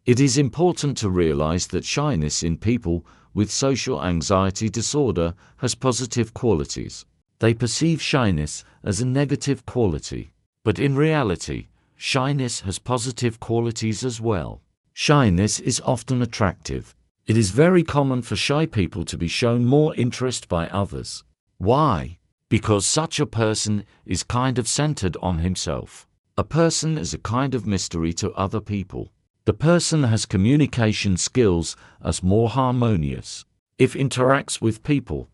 It is important to realize that shyness in people with social anxiety disorder has positive qualities. They perceive shyness as a negative quality, but in reality, shyness has positive qualities as well. Shyness is often attractive. It is very common for shy people to be shown more interest by others. Why? Because such a person is kind of centered on himself. A person is a kind of mystery to other people. The person has communication skills as more harmonious. If interacts with people,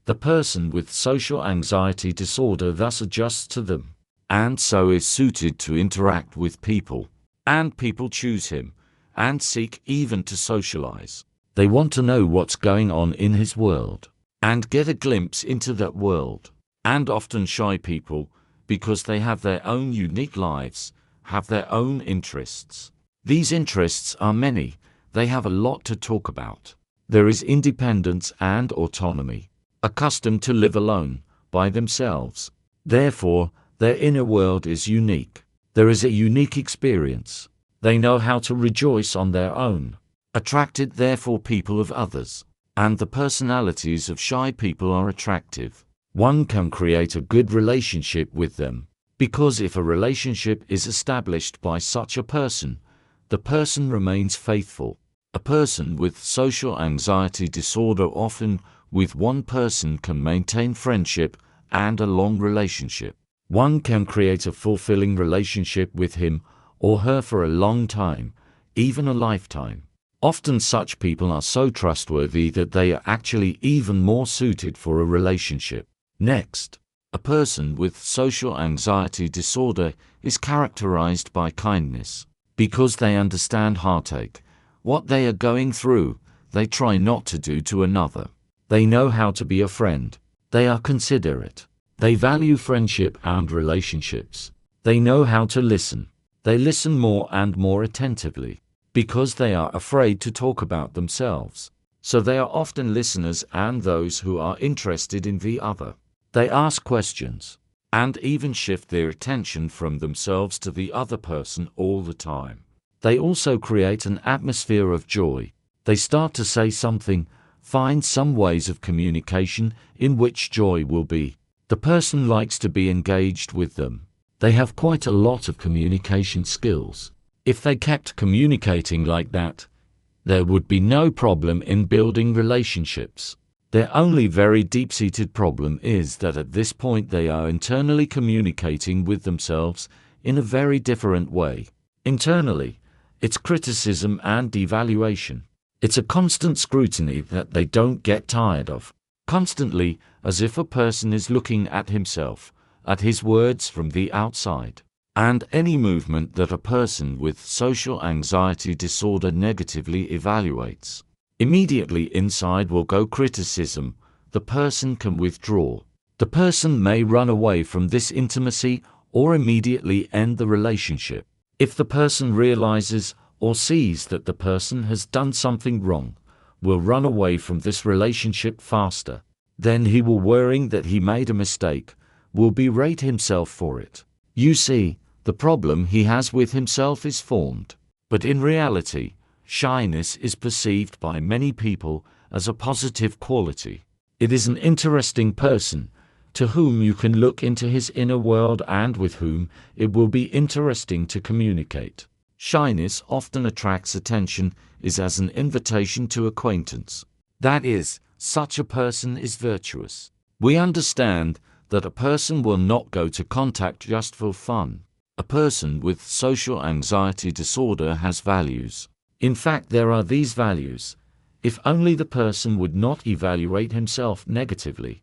the person with social anxiety disorder thus adjusts to them, and so is suited to interact with people. And people choose him, and seek even to socialize. They want to know what's going on in his world, and get a glimpse into that world. And often shy people, because they have their own unique lives, have their own interests. These interests are many. They have a lot to talk about. There is independence and autonomy, accustomed to live alone, by themselves. Therefore, their inner world is unique. There is a unique experience. They know how to rejoice on their own. Attracted therefore people of others. And the personalities of shy people are attractive. One can create a good relationship with them, because if a relationship is established by such a person, the person remains faithful. A person with social anxiety disorder often with one person can maintain friendship and a long relationship. One can create a fulfilling relationship with him or her for a long time, even a lifetime. Often such people are so trustworthy that they are actually even more suited for a relationship. Next, a person with social anxiety disorder is characterized by kindness. Because they understand heartache, what they are going through, they try not to do to another. They know how to be a friend. They are considerate. They value friendship and relationships. They know how to listen. They listen more and more attentively, because they are afraid to talk about themselves. So they are often listeners and those who are interested in the other. They ask questions, and even shift their attention from themselves to the other person all the time. They also create an atmosphere of joy. They start to say something, find some ways of communication in which joy will be. The person likes to be engaged with them. They have quite a lot of communication skills. If they kept communicating like that, there would be no problem in building relationships. Their only very deep-seated problem is that at this point they are internally communicating with themselves in a very different way. Internally, it's criticism and devaluation. It's a constant scrutiny that they don't get tired of. Constantly, as if a person is looking at himself, at his words from the outside. And any movement that a person with social anxiety disorder negatively evaluates, immediately inside will go criticism. The person can withdraw. The person may run away from this intimacy or immediately end the relationship. If the person realizes or sees that the person has done something wrong, will run away from this relationship faster. Then he will, worrying that he made a mistake, will berate himself for it. You see, the problem he has with himself is formed. But in reality, shyness is perceived by many people as a positive quality. It is an interesting person, to whom you can look into his inner world and with whom it will be interesting to communicate. Shyness often attracts attention, is as an invitation to acquaintance. That is, such a person is virtuous. We understand that a person will not go to contact just for fun. A person with social anxiety disorder has values. In fact, there are these values. If only the person would not evaluate himself negatively.